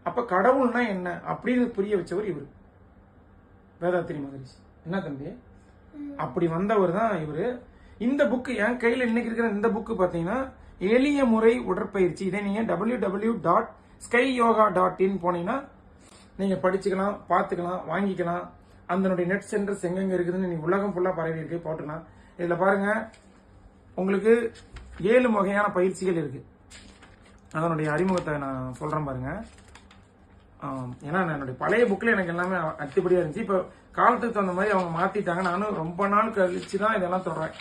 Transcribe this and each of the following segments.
அப்ப கடவுள்னா என்ன அப்படின்னு புரிய வச்சவர் இவர் வேதாத்திரி மகரிஷி. என்ன தம்பி, அப்படி வந்தவர் தான் இவரு. இந்த புக்கு என் கையில இன்னைக்கு இருக்கிற இந்த புக்கு பாத்தீங்கன்னா எளிய முறை உடற்பயிற்சி. இதை நீங்க www.skyyoga.in போனீங்கன்னா நீங்க படிச்சுக்கலாம், பார்த்துக்கலாம், வாங்கிக்கலாம். அதனுடைய நெட் சென்டர்ஸ் எங்கெங்க இருக்குதுன்னு நீங்க உலகம் ஃபுல்லா பரவி இருக்கு போட்டுக்கலாம். இதுல பாருங்க உங்களுக்கு 7 வகையான பயிற்சிகள் இருக்கு. அதனுடைய அறிமுகத்தை நான் சொல்றேன் பாருங்க. ஏன்னா என்னுடைய பழைய புக்ல எனக்கு எல்லாமே அத்துப்படியா இருந்துச்சு. இப்போ காலத்துக்கு தகுந்த மாதிரி அவங்க மாத்திட்டாங்க. நானும் ரொம்ப நாள் கழிச்சு தான் இதெல்லாம் சொல்றேன்.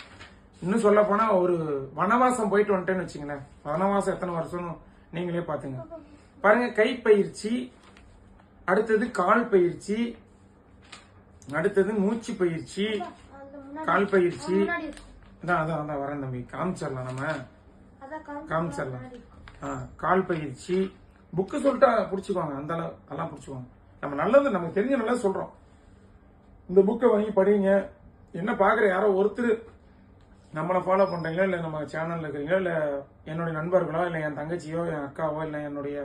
இன்னும் சொல்ல போனா ஒரு வனவாசம் போயிட்டு வந்துட்டேன்னு வச்சுங்களேன். வனவாசம் எத்தனை வருஷம் நீங்களே பாத்துங்க. பாருங்க, கைப்பயிற்சி, அடுத்தது கால் பயிற்சி, அடுத்தது மூச்சு பயிற்சி, கால் பயிற்சி. அதான் வரேன் தம்பி, காமிச்சிடலாம், நம்ம காமிச்சிடலாம். கால் பயிற்சி புக்கு சொல்லிட்டா புடிச்சுக்குவாங்க, அந்த அளவு அதெல்லாம் புடிச்சுக்குவாங்க. நம்ம நல்லது நமக்கு தெரிஞ்ச நல்லா சொல்றோம். இந்த புக்கை வாங்கி படிங்க. என்ன பாக்குற யாரோ ஒருத்தர் நம்மளை ஃபாலோ பண்றீங்களோ, இல்ல நம்ம சேனல்ல இருக்கிறீங்களோ, இல்ல என்னுடைய நண்பர்களோ, இல்ல என் தங்கச்சியோ, என் அக்காவோ, இல்ல என்னுடைய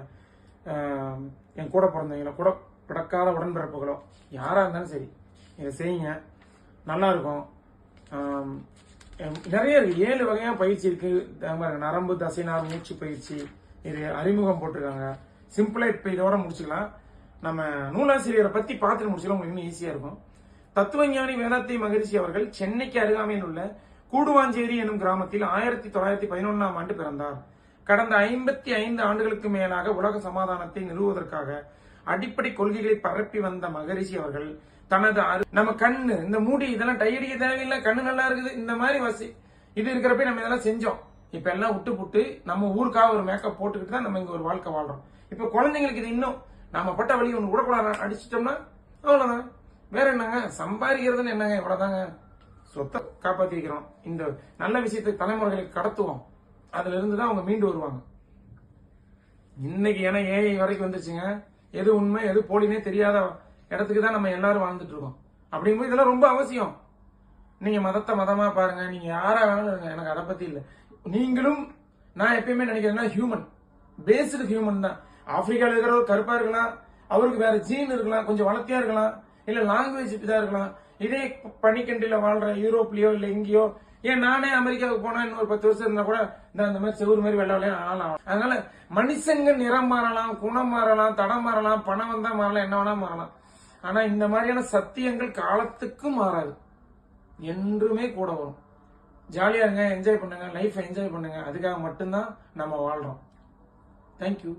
என் கூட பிறந்தவங்களோ, கூட பிறக்காத உடன்பிறப்புகளோ யாரா இருந்தாலும் சரி, இதை செய்யுங்க, நல்லா இருக்கும். நிறைய இருக்கு, 7 வகையான பயிற்சி இருக்கு. நரம்பு தசைநார் மூச்சு பயிற்சி, இது அறிமுகம் போட்டிருக்காங்க. சிம்பிளா இப்ப இதோட முடிச்சுக்கலாம். நம்ம நூலாசிரியரை பத்தி பார்த்துட்டு முடிச்சுக்கலாம், உங்களுக்கு இன்னும் ஈஸியா இருக்கும். தத்துவஞானி வேதாத்திரி மகரிஷி அவர்கள் சென்னைக்கு அருகாமையில் உள்ள கூடுவாஞ்சேரி எனும் கிராமத்தில் 1911ஆம் ஆண்டு பிறந்தார். கடந்த 55 ஆண்டுகளுக்கு மேலாக உலக சமாதானத்தை நிறுவுவதற்காக அடிப்படை கொள்கைகளை பரப்பி வந்த மகரிஷி அவர்கள் தனது நம்ம கண்ணு இந்த மூடி இதெல்லாம் டையடிக்க தேவையில்லை, கண்ணு நல்லா இருக்குது, இந்த மாதிரி இது இருக்கிறப்ப நம்ம இதெல்லாம் செஞ்சோம். இப்ப எல்லாம் விட்டு புட்டு நம்ம ஊருக்காக ஒரு மேக்கப் போட்டுக்கிட்டு தான் நம்ம இங்க ஒரு வாழ்க்கை வாழ்றோம். இப்ப குழந்தைங்களுக்கு இது இன்னும் நம்ம பட்ட வழி ஒண்ணு விடக்கூடாது, அடிச்சிட்டோம்னா அவ்வளவுதான். வேற என்னங்க, சம்பாதிக்கிறதுன்னு என்னங்க, இவ்வளவுதாங்க. சொத்தை காப்பாத்தி வைக்கிறோம், இந்த நல்ல விஷயத்தை தலைமுறைகளுக்கு கடத்துவோம். அதுல இருந்துதான் அவங்க மீண்டு வருவாங்க. இன்னைக்கு ஏன்னா ஏஐ வரைக்கும் வந்துருச்சுங்க. எது உண்மை எது போலினே தெரியாத இடத்துக்கு தான் நம்ம எல்லாரும் வாழ்ந்துட்டு இருக்கோம். அப்படிங்கும்போது இதெல்லாம் ரொம்ப அவசியம். நீங்க மதத்தை மதமா பாருங்க, நீங்க யாரா வேணாலும் இருங்க, எனக்கு அதை பத்தி இல்லை. நீங்களும் நான் எப்பயுமே நினைக்கிறேன்னா ஹியூமன் பேஸ்டு ஹியூமன் தான். ஆப்பிரிக்கால இருக்கிறவர் கருப்பா இருக்கலாம், அவருக்கு வேற ஜீன் இருக்கலாம், கொஞ்சம் வளர்த்தியா இருக்கலாம், இல்ல லாங்குவேஜ் இதா இருக்கலாம். இதே பனிக்கண்டில வாழ்ற யூரோப்லயோ இல்ல எங்கேயோ, ஏன் நானே அமெரிக்காவுக்கு போனா இன்னொரு 10 வருஷம் இருந்தா கூட இந்த மாதிரி செவ்வறு மாதிரி வெள்ளையா ஆகலாம். அதனால மனுஷங்க நிறம் மாறலாம், குணம் மாறலாம், தடம் மாறலாம், பணம் வந்தா மாறலாம், என்ன வேணா மாறலாம். ஆனா இந்த மாதிரியான சத்தியங்கள் காலத்துக்கும் மாறாது, என்றுமே கூட வரும். ஜாலியா இருங்க, என்ஜாய் பண்ணுங்க, லைஃப் என்ஜாய் பண்ணுங்க. அதுக்காக மட்டும்தான் நம்ம வாழ்றோம். தேங்க்யூ.